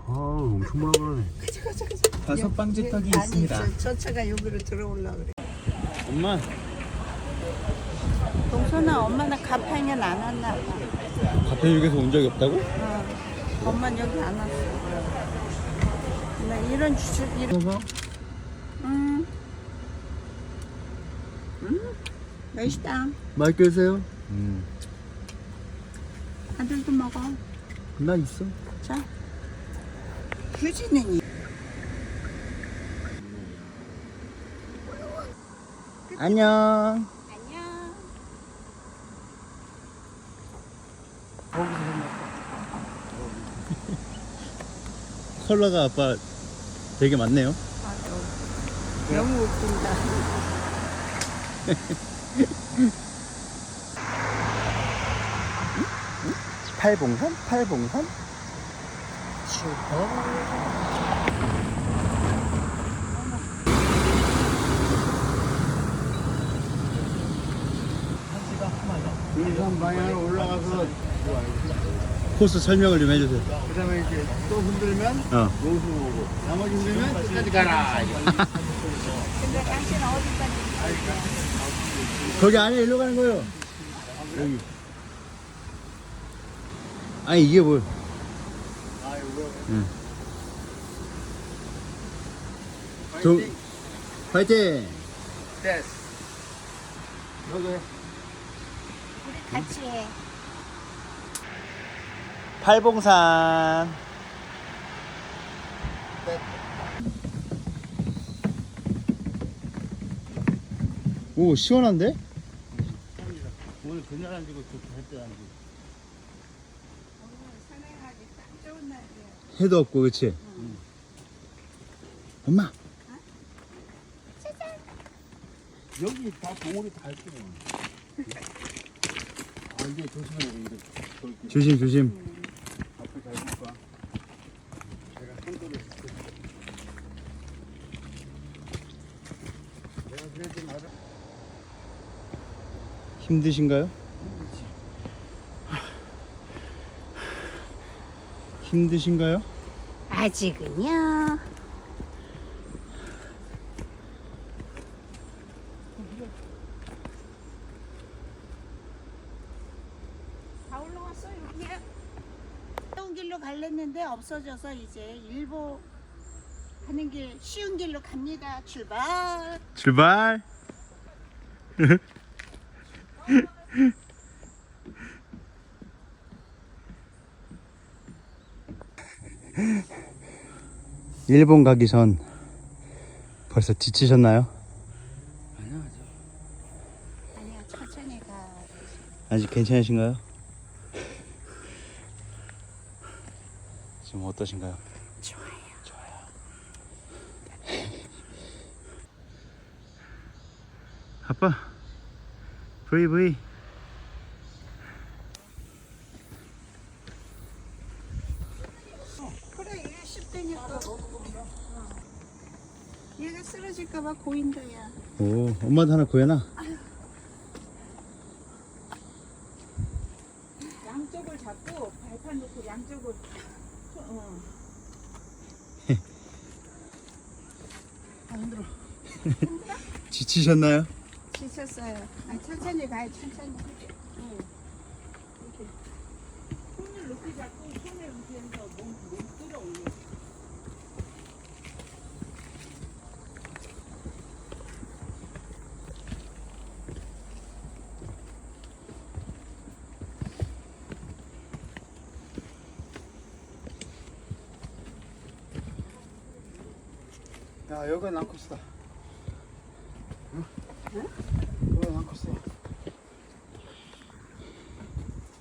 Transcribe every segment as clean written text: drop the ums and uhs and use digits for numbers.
엄청 뭐라 그러네. 가자. 다섯 방지턱이 아니, 있습니다. 저 차가 여기로 들어올라 그래. 엄마. 동선아, 엄마는 가평엔 안 왔나 봐. 가평역에서 온 적이 없다고? 엄마는 여기 안 왔어. 나 이런 주식 이런. 먹어? 맛있다. 맛있게 드세요. 아들도 먹어. 나 있어. 자. 휴지는 안녕. 안녕. 컬러가 아빠 되게 많네요. 너무 웃긴다. 팔봉산? 등산 방향으로 올라가서 코스 설명을 좀 해주세요. 그 다음에 이렇게 또 흔들면 노수 오고 나머지 흔들면 끝까지 가라. 근데 당신 어디까지? 거기 안에 일로 가는 거예요. 여기. 아니 이게 뭘? 아 이거 좀 파이팅. 됐어. 여기 우리 같이 해. 팔봉산. 오 시원한데? 오늘 그날 안 지고 그때 안 지고. 산행하기 딱 좋은 날이야. 해도 없고 그치? 엄마 여기 다 봉우리 다 있거든. 아 이게 조심해야 돼 이제. 조심. 앞에 잘 볼까? 제가 손들을 줄게. 내가 그래도 나를 힘드신가요? 힘드신가요? 아직은요. 다 올라왔어 여기야. 쉬운 길로 갈랬는데 없어져서 이제 일보 하는 길 쉬운 길로 갑니다. 출발. 출발. 일본 가기 전 벌써 지치셨나요? 아니야 천천히 가. 아직 괜찮으신가요? 지금 어떠신가요? 좋아요. 아빠 브이 그래 이게 10대니까. 얘가 쓰러질까봐 고인다야. 오 엄마도 하나 구해놔. 양쪽을 잡고 발판 놓고 양쪽을. 지치셨나요? 지쳤어요. 아, 천천히 가요. 천천히. 이렇게 손을 높이 잡고 손을 위에서 몸 끌어올려. 야 여기 난코스다. 응? 여기 난코스.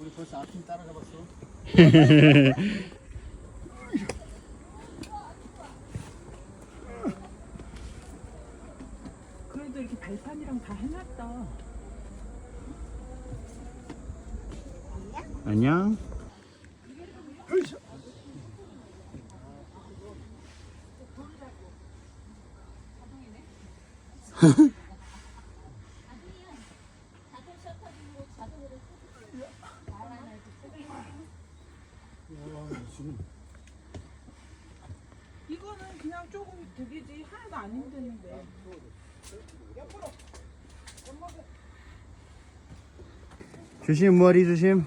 우리 벌써 아침 따라가봤어. 그래도 이렇게 발판이랑 다 해놨다. 안녕. 이거는 그냥 조금 되게지 하나도 안 힘드는데. 조심, 머리 조심.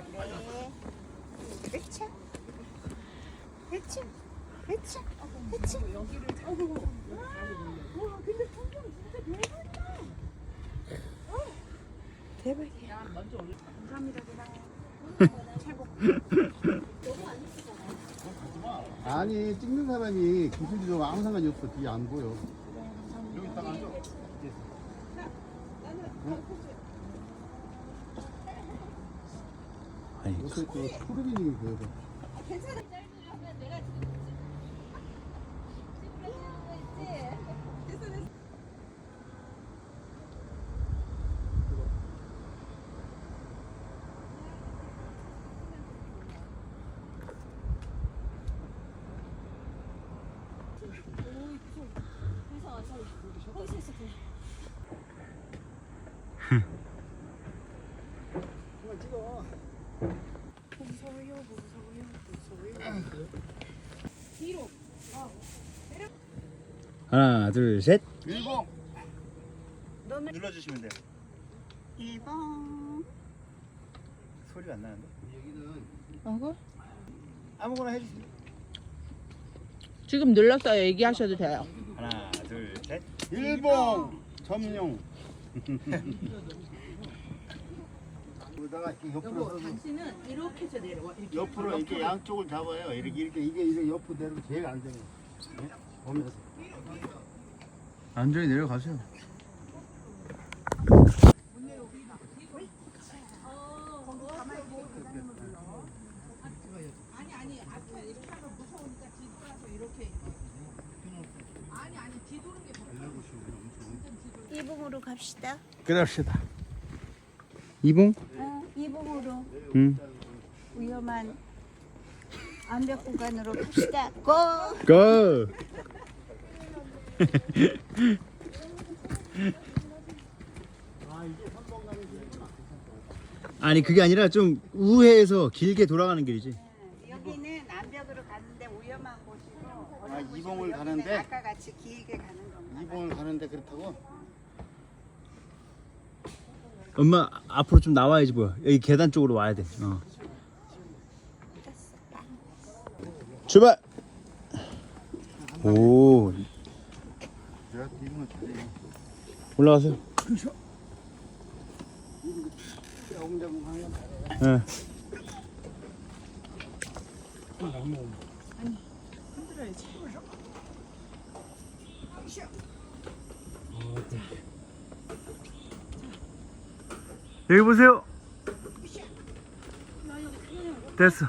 그렇죠. 그렇죠. 그렇죠. 그렇죠. 와 근데 풍경 진짜 대박이다. 대박이야. 감사합니다. 아니 찍는 사람이 기술이 좀 아무 상관이 없어. 뒤에 안 보여. 여기 있다가 앉아. 아니, 요새 또 푸르비닝이 보여. 하나, 둘, 셋. 일봉. 눌러주시면 돼요. 1번. 소리가 안 나는데? 어구? 아무거나 해주세요. 지금 눌렀어요. 얘기하셔도 돼요. 하나, 둘, 셋. 일봉. 점용. 여기다가 이렇게 옆으로 서서 당신은 이렇게 해서 내려와. 이렇게. 옆으로 이렇게 양쪽을 잡아요. 이렇게 이게 옆으로 내리면 제일 안전해요. 네? 보면서. 안전히 내려가세요. 이봉으로 갑시다. 그럽시다. 이봉? 이봉으로 응. 위험한 암벽 구간으로 갑시다. 고! 고! 아니 그게 아니라 좀 우회해서 길게 돌아가는 길이지. 여기는 암벽으로 가는데 위험한 곳이고 이봉을 가는데 아까 같이 길게 가는 겁니다. 이봉을 가는데 그렇다고? 엄마 앞으로 좀 나와야지 뭐야. 여기 계단 쪽으로 와야 돼. 출발. 오, 내가 이봉을 잘해. 올라가세요. 자웅자웅 하는 건 잘해. 예. 흔들어야지. 여기 보세요. 됐어.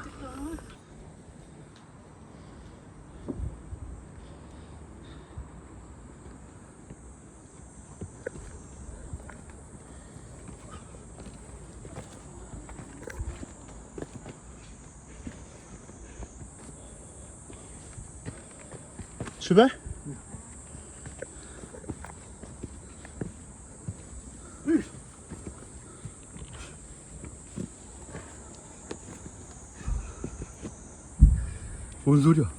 출발? 뭔 소리야?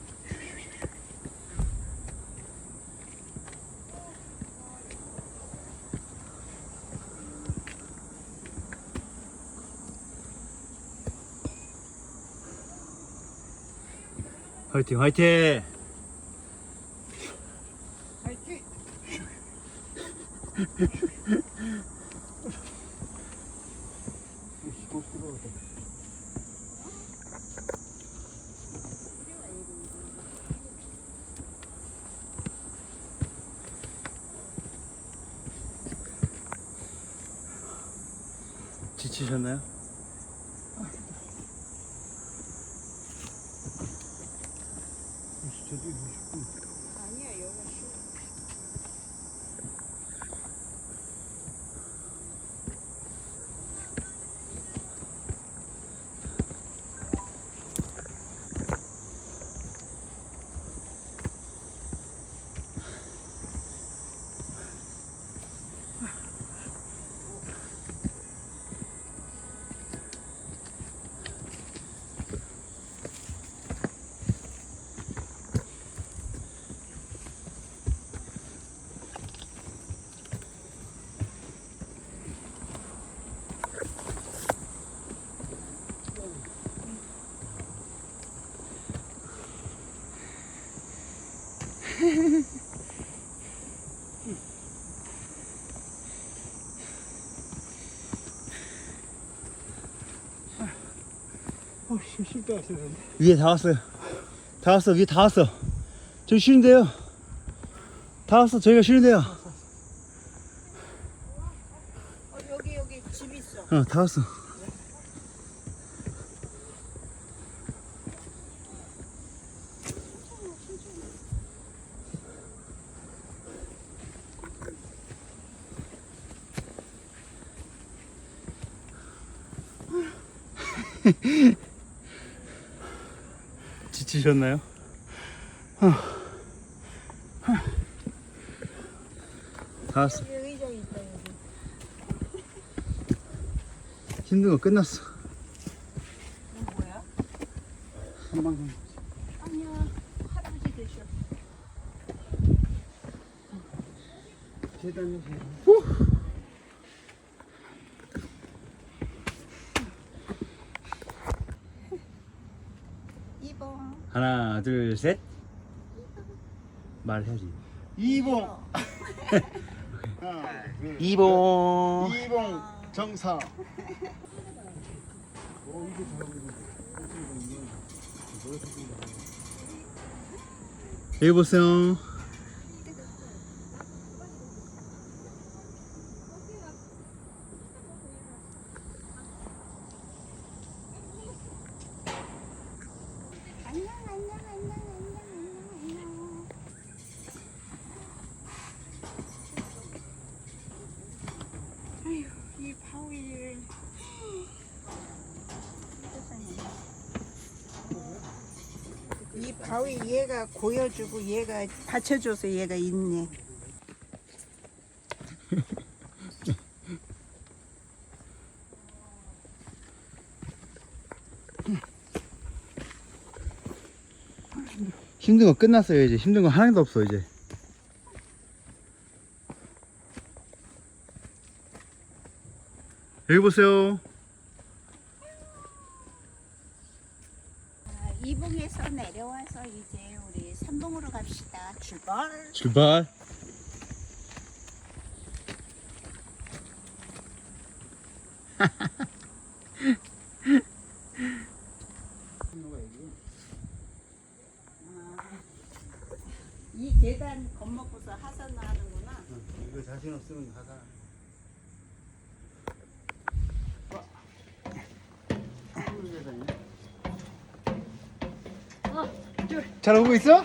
화이팅 화이팅! 지치셨나요? 쉴데 왔어요. 위에 다 왔어요. 다 왔어. 위에 다 왔어. 저기 쉬는데요. 다 왔어. 저희가 쉬는데요. 여기 집 있어. 다 왔어. 지치셨나요? 다 왔어. 의자 있다 여기. 힘든 거 끝났어. 이건 뭐야? 한방송. 아니야. 할아버지 되셔. 계단이 이봉. 하나, 둘, 셋. 말해야지. 이봉. 하나, 둘, 이봉. 이봉 정사. 여기 보세요. 안녕 안녕 안녕 안녕 안녕. 아휴 이 바위를. 이 바위 얘가 고여주고 얘가 받쳐줘서 얘가 있네. 힘든 거 끝났어요. 이제 힘든 거 하나도 없어 이제. 여기 보세요. 이봉에서 내려와서 이제 우리 삼봉으로 갑시다. 출발. 출발. 이 계단 겁먹고서 하산 하는구나. 이거 자신 없으면 가자. 잘 오고 있어?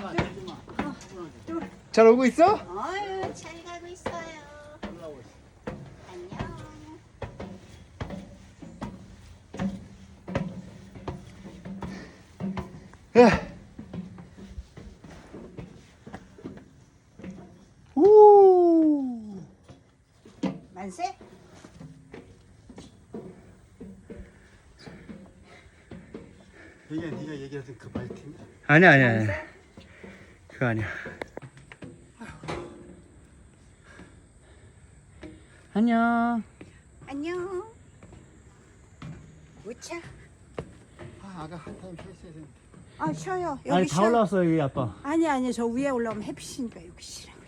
잘 오고 있어? 어유 잘 가고 있어요. 안녕. 예. 우. 만세. 이게 네가 얘기하던 그 바이킹. 아니야. 그거 아니야. 안녕. 안녕. 우차. 아가 한 타임 쉬었어야 되는데. 아 쉬어요. 여기 아니 다 쉬어. 올라왔어 여기 아빠. 아니 저 위에 올라오면 햇빛이니까 여기 쉬라고.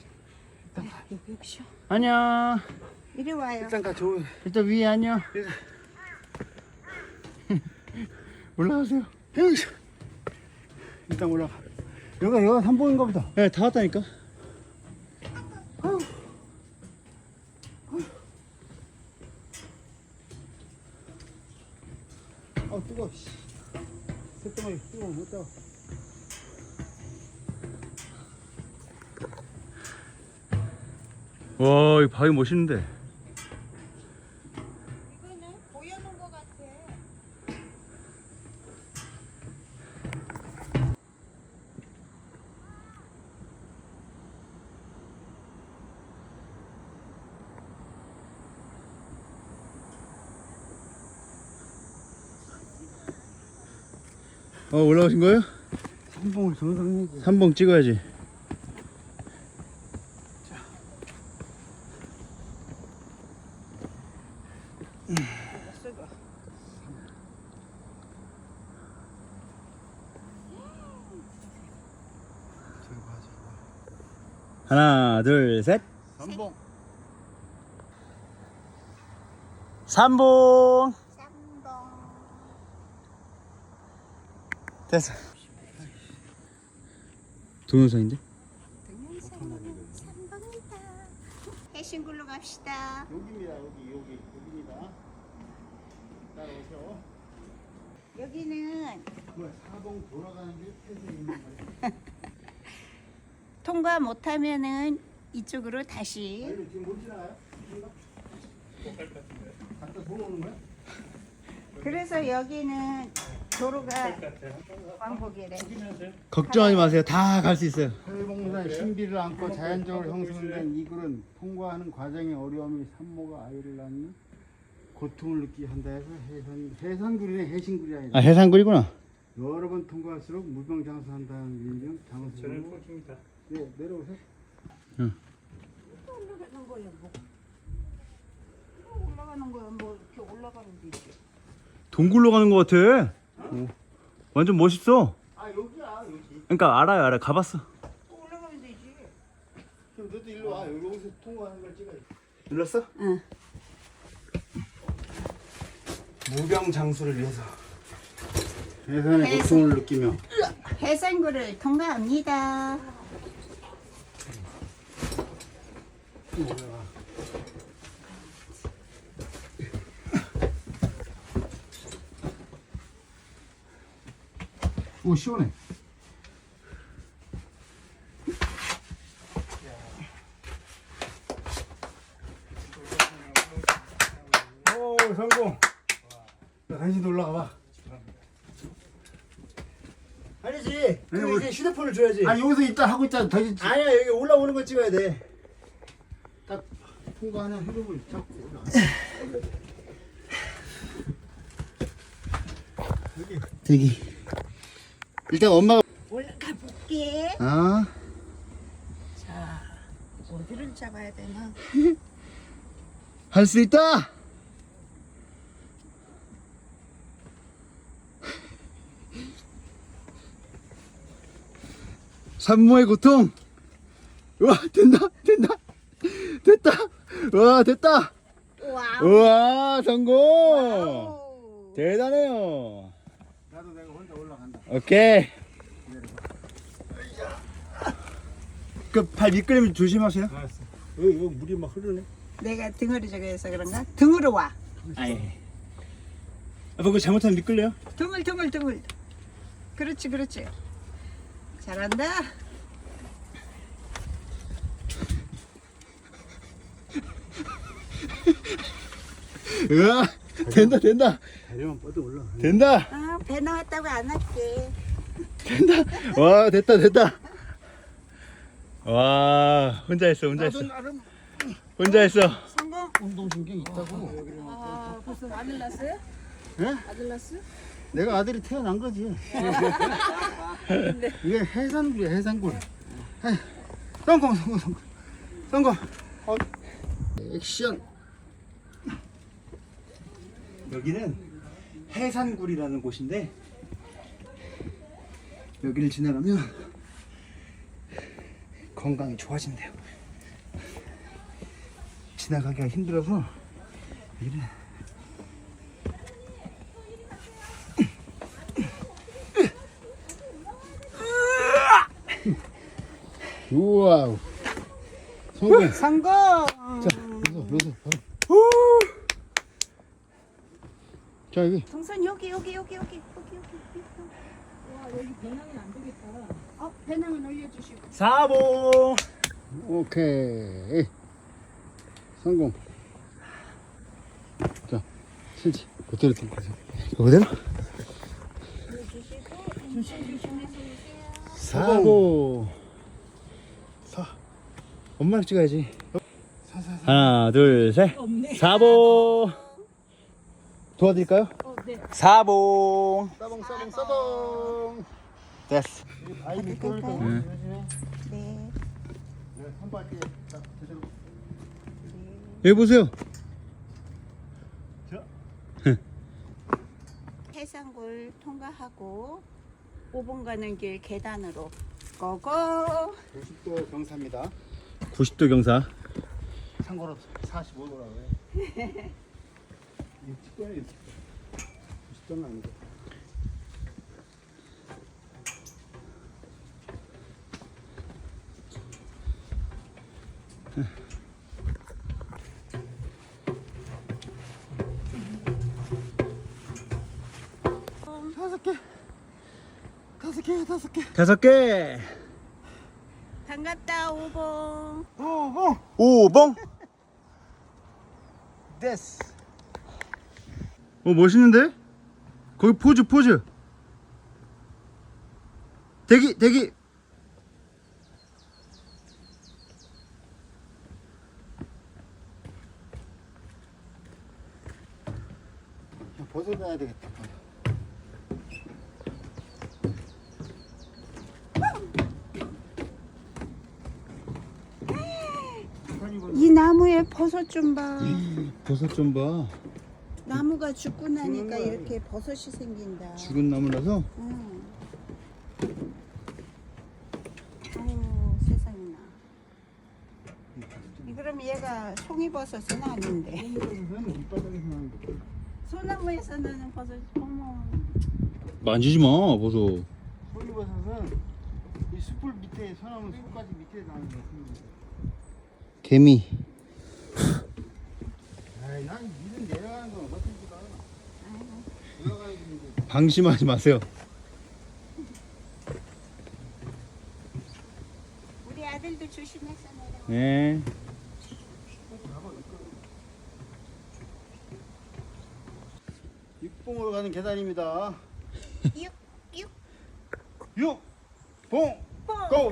여기 쉬어. 안녕. 이리 와요. 일단 가 좋은. 일단 위에 안녕. 올라가세요. 일단 올라가. 여기가 삼봉인가 보다. 네, 다 왔다니까. 뜨거워. 새똥이 뜨거워. 못 따. 와, 이 바위 멋있는데. 이거는 보여놓은 것 같아. 올라오신 거예요? 삼봉을 정상이지. 3봉 찍어야지. 쓰고. 저기 봐, 저기 봐. 하나, 둘, 셋. 전봉. 삼봉. 됐어. 동영상인데? 해신굴로 갑시다. 여기입니다. 여기입니다. 따라오세요. 여기는 뭐야, 사봉 돌아가는 게 폐쇄 있는 거야. 통과 못하면은 이쪽으로 다시. 아니, 지금 못 지나가요? 갖다 돌아오는 거야? 그래서 여기는 도로가 왕복이래. 걱정하지 마세요. 다 갈 수 있어요. 해봉산 신비를 안고 자연적으로 형성된 이 굴은 통과하는 과정의 어려움이 산모가 아이를 낳는 고통을 느끼게 한다 해서 해산굴이네, 해신굴이 아니라. 아, 해상굴이구나. 여러 번 통과할수록 무병장수한다는 일명 장수. 저는 포중이다. 네, 내려오세요. 올라가는 거야 뭐. 올라가는 거야 뭐 이렇게 올라가는 데 있지. 동굴로 가는 것 같아. 완전 멋있어. 아, 여기야, 여기. 그러니까 알아요. 가봤어. 또 올라가면 되지. 그럼 너도 일로 와. 여기서 통과하는 걸 찍어야지. 눌렀어? 응. 무병장수를 위해서. 해산의 해산. 고통을 느끼며. 해산굴을 통과합니다. 오, 시원해. 오, 성공. 당신도 올라가 봐. 아니지. 아니, 우리- 이제 휴대폰을 줘야지. 아, 여기서 일단 하고 있잖아. 다시 아니야, 여기 올라오는 거 찍어야 돼. 딱 통과하는 흐름을 잡고 올라가. 대기. 일단 엄마가. 올라가 볼게. 아. 자, 어디를 잡아야 되나? 할 수 있다. 산모의 고통. 우와, 된다. 됐다. 우와, 됐다. 와우. 우와, 성공. 오. 대단해요. 나도 내가 혼자 올라간다. 오케이. 그 발 미끄럼 조심하세요. 알았어. 여기 물이 막 흐르네. 내가 등으로 저거 해서 그런가? 등으로 와. 아예. 아빠 그거 잘못하면 미끌려요? 등을. 그렇지. 잘한다. 으아, 된다. 다리만 뻗어 올라가. 된다. 아, 배 나왔다고 안 할게. 와, 됐다. 와, 혼자 했어. 나름 혼자 했어. 성공. 운동신경이 있다고. 아, 벌써 아들 낳았어요? 예? 아들 낳았어요? 내가 아들이 태어난 거지. 이게 해산굴이야, 해산굴. 성공. 액션. 여기는 해산굴이라는 곳인데 여기를 지나가면 건강이 좋아진대요. 지나가기가 힘들어서 여기는 우와. 성공. 성공. 자, 여기서 바로. 자, 여기. 동선 여기. 와, 여기 배낭이 안 되겠다. 배낭은 올려주시고. 사봉. 오케이. 성공. 자, 실지. 그대로 들고 가세요. 그대로? 조심해서 오세요. 사봉. 엄마랑 찍어야지. 하나, 둘, 셋. 사봉. 도와드릴까요? 네. 사봉. 싸봉. 됐어. 아이 미끌 거 응. 조심해. 네. 내가 선발게. 딱 제대로. 여기 보세요. 해상굴 통과하고 5분 가는 길 계단으로 고고. 90도 경사입니다. 90도 경사. 참고로 45도라고 해. 이거 찍어야 90도는 아니고. 다섯 개. 5개. 반갑다 오봉. 오봉. 됐어. 멋있는데? 거기 포즈. 대기. 벗어놔야 되겠다. 이 나무에 버섯 좀 봐. 버섯 좀 봐. 나무가 죽고 나니까 거야. 이렇게 버섯이 생긴다. 죽은 나무라서. 응. 오, 세상에나. 그럼 얘가 송이버섯은 아닌데. 밑바닥에서 나는 거. 소나무에서 나는 버섯. 어머. 만지지 마, 버섯. 송이버섯은 이 숯불 밑에 소나무 숯까지 밑에 나는 거. 개미. 아이, 난 일은 내려가는 거 어떻게 봐. 올라가야 되는데. 방심하지 마세요. 우리 아들도 조심해서 내려. 네. 육봉으로 가는 계단입니다. 육. 육봉 뽕. 고!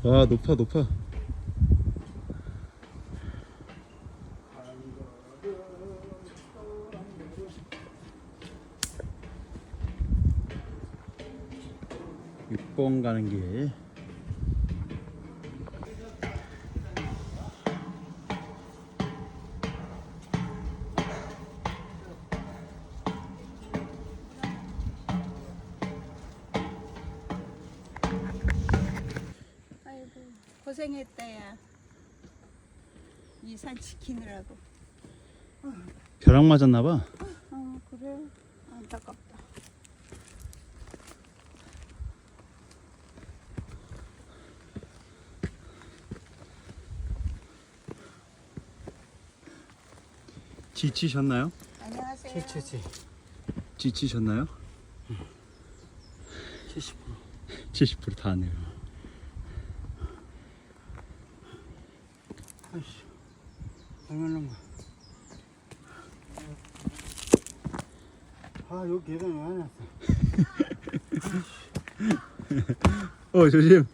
와, 높아. 육봉 가는 길. 아이고 고생했다 야. 이 산 지키느라고. 벼락 맞았나 봐. 그래. 안타깝다. 지치셨나요? 안녕하세요. 지치셨나요? 70%. 70%다 하네요. 아이씨, 얼마나 거. 아, 여기 계단 왜 안 왔어? 조심.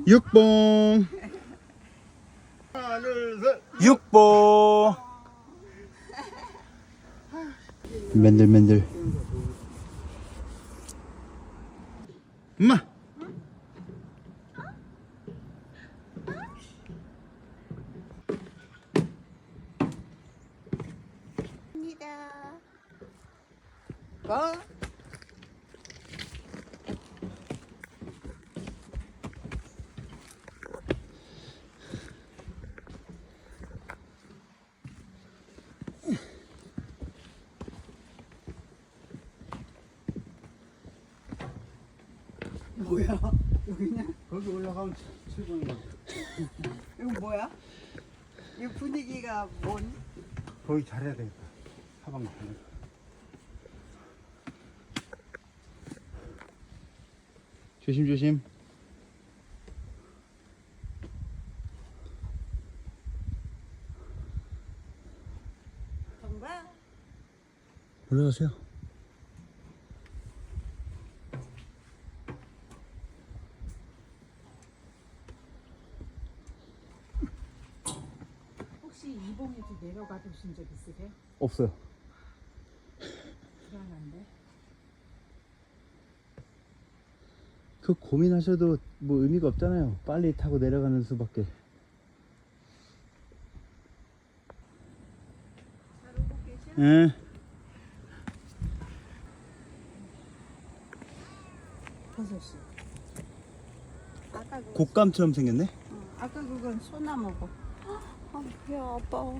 육봉. 하나, 둘, 셋. 육봉. 맨들맨들. 엄마. 입니다. 가. 뭐야? 여기냐? 거기 올라가면 7번이야. 이거 뭐야? 이 분위기가 뭔? 거기 잘해야 되겠다. 사방 잘. 조심. 정가? 올라가세요. 혹시 이봉에서 내려가 보신 적 있으세요? 없어요. 불안한데. 그 고민하셔도 뭐 의미가 없잖아요. 빨리 타고 내려가는 수밖에. 응. 버섯이. 아까 그, 곶감처럼 생겼네. 아까 그건 소나무고. 아, 배 아파.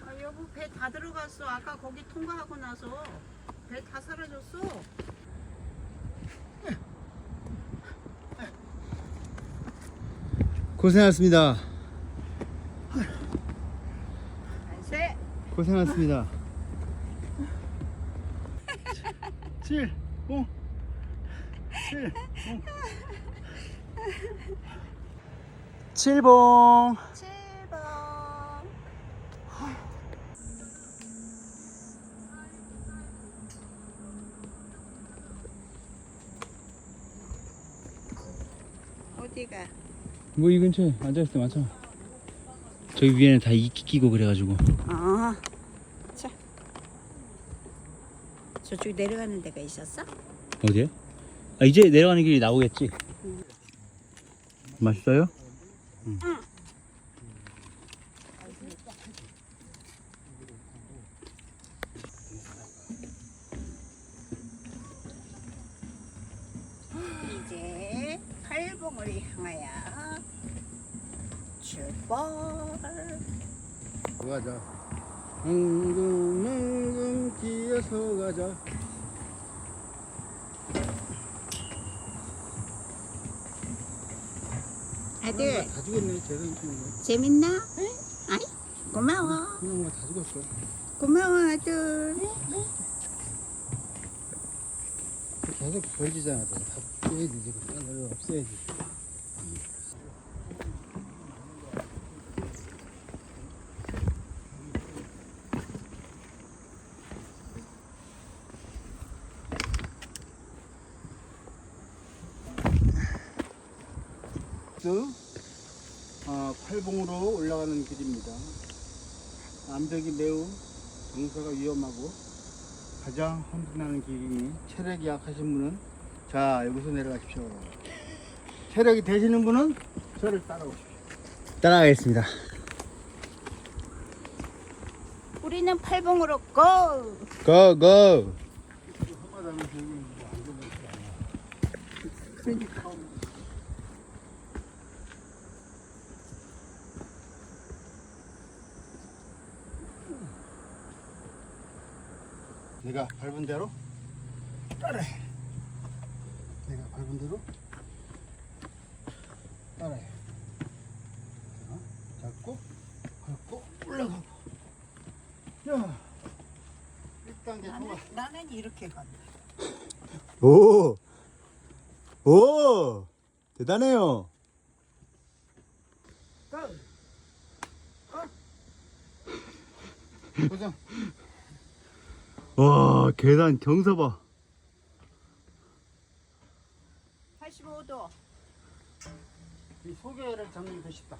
아, 여보 배 다 들어갔어. 아까 거기 통과하고 나서 배 다 사라졌어. 고생하셨습니다. 만세. 고생하셨습니다. 7, 5, 7, 5. 7봉. 7번. 어디가? 뭐 이 근처에 앉아있을 때 많잖아. 저기 위에는 다 이끼 끼고 그래가지고. 아, 자. 저쪽 내려가는 데가 있었어? 어디에? 아, 이제 내려가는 길이 나오겠지. 맛있어요? 응. 이제 팔봉을 향하여 출발. 가자. 뭉금뭉금 기어서 가자. 아들 다 죽었네. 재산 재밌나? 아이 고마워. 그냥 뭐 다 죽었어. 고마워 아들. 계속 벌지잖아. 다 빼야지. 지금 없애야지. 팔봉으로 올라가는 길입니다. 암벽이 매우 경사가 위험하고 가장 험난한 길이니 체력이 약하신 분은 자 여기서 내려가십시오. 체력이 되시는 분은 저를 따라오십시오. 따라가겠습니다. 우리는 팔봉으로 고. 고, 고! 그러니까 내가 밟은 대로 따라해. 내가 밟은 대로 따라해. 자, 잡고 밟고 올라가고. 야, 1단계 통과. 나는 이렇게 간다. 오! 오! 대단해요. 도전. 와, 계단 경사 봐. 85도. 이 소개를 잡는 게 더 쉽다.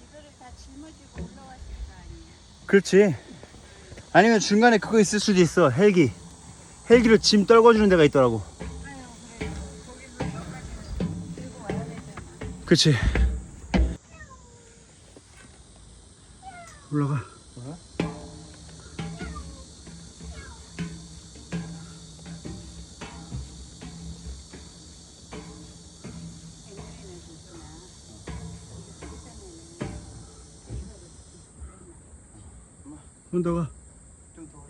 이거를 다 짊어지고 올라왔을 거 아니야. 그렇지. 아니면 중간에 그거 있을 수도 있어. 헬기. 헬기로 짐 떨궈주는 데가 있더라고. 아유 그래. 거기서 여기까지 들고 와야 되잖아. 그렇지. 올라가. 온다가. 좀 더.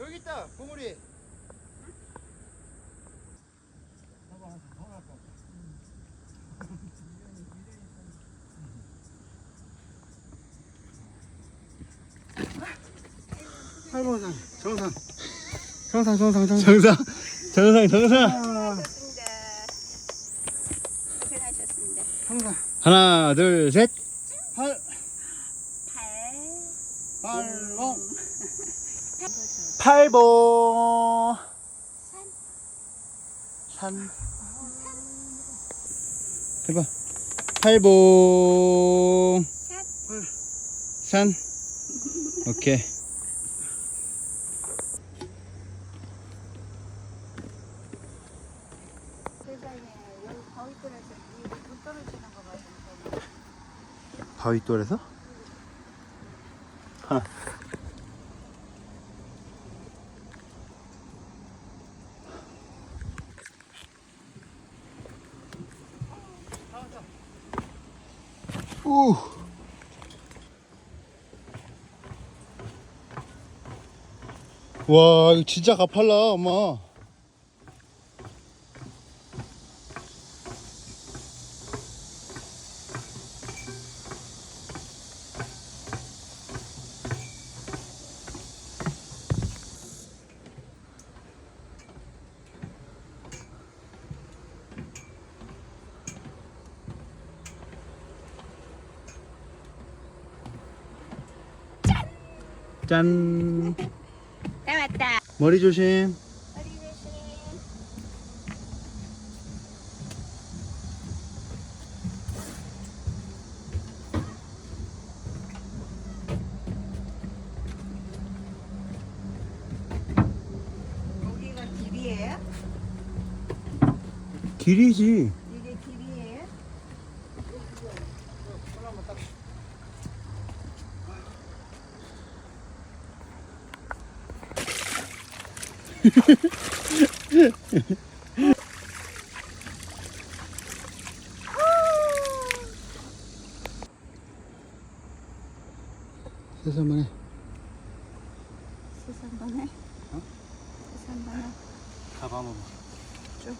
여기 있다 봉우리. 할머니 정상. 정상. 고생하셨습니다. 정상. 하나, 둘, 셋. 팔. 발. 팔봉. 팔봉. 산. 해봐. 팔봉. 산. 오케이. 세상에 여기 거위돌에서 물 떨어지는 거 봐서 바위돌에서? 하나. 우. 와, 이거 진짜 가팔라, 엄마. 짠. 다 왔다. 머리 조심. 머리 조심. 여기가 길이에요? 길이지. 이게 길이에요? 세상만에. 세상 번에. 세상 번에. 가봐, 엄마. 쭉.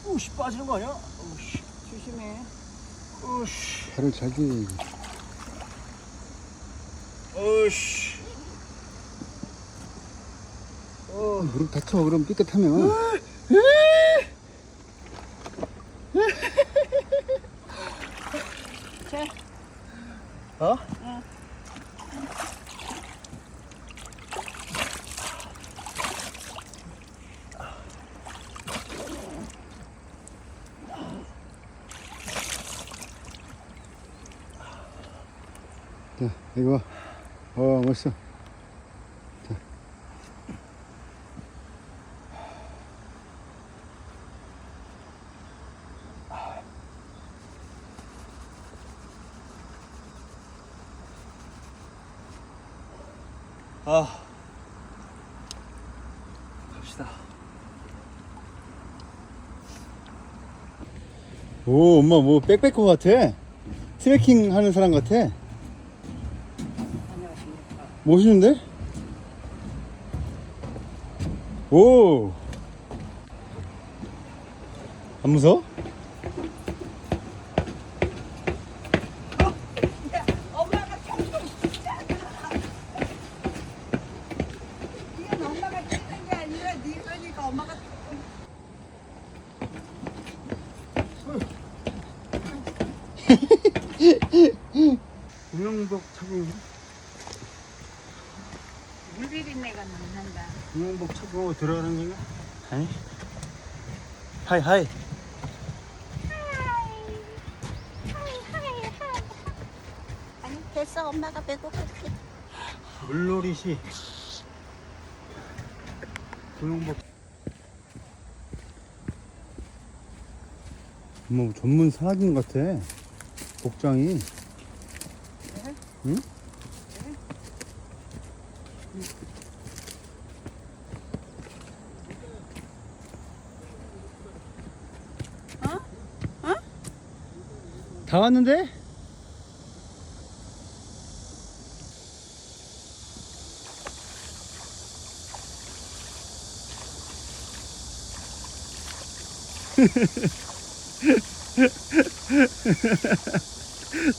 오씨, 빠지는 거 아니야? 오씨. 조심해. 오씨. 발을 잘 뒤. 오씨. 무릎 다쳐 그럼 삐끗하면. 자, 어? 자 이거 봐. 멋있어. 아. 갑시다. 오, 엄마 뭐 백패커 같아. 트레킹 하는 사람 같아. 안녕하십니까. 멋있는데? 오. 안 무서워? 엄마가 조금 진짜. 이건 엄마가 찍는 게 아니라 네 거니까 엄마가 구명복 착용. 물비린내가 난다. 구명복 착용하고 들어가는 건가? 아니. 하이 하이. 아니 됐어 엄마가 배고플게. 물놀이시. 구명복. 뭐 전문 사진 같아. 복장이. 응? 다 왔는데?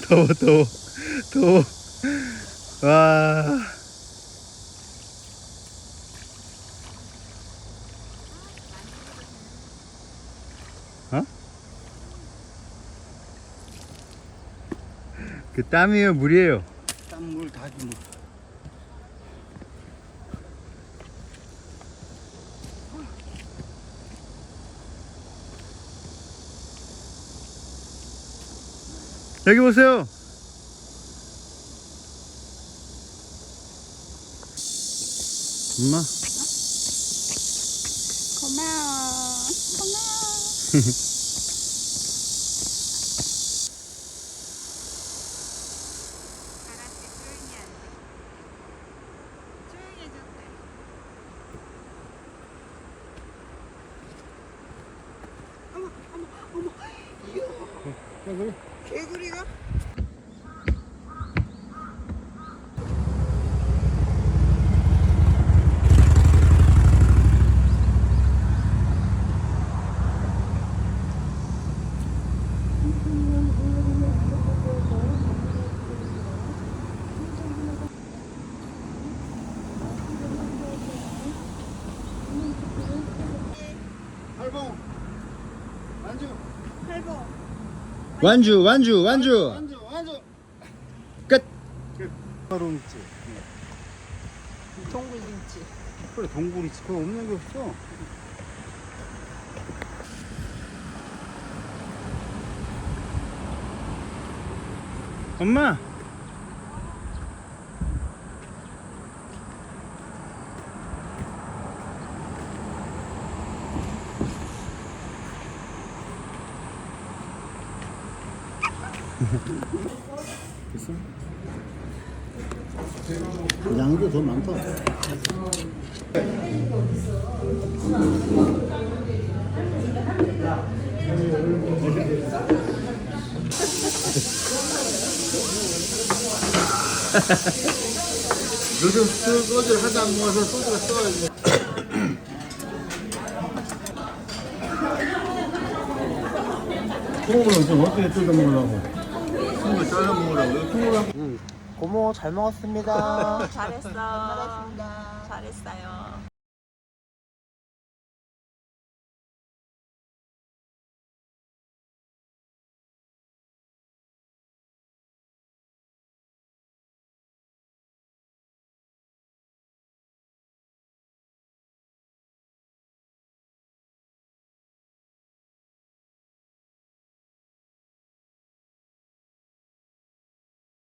더워 더워 더워. 와. 어? 그 땀이에요, 물이에요? 땀물 다지 뭐. 여기 보세요. 엄마. 고마워. 고마워. 개구리가? 팔봉 완주 팔보. 완주 완주 완주. 완주 끝. 바로 있지. 동굴김치. 그래 동굴 있지. 그거 없는 게 없어. 엄마. 됐어? 양도 더 많다. 요즘 소주를 하다 모아서 소주가 써야지. 콩을 좀 어떻게 뜯어 먹으려고? 콩을 잘라 먹으려고? 콩을 고모 잘 먹었습니다. 잘했어. 잘했어요.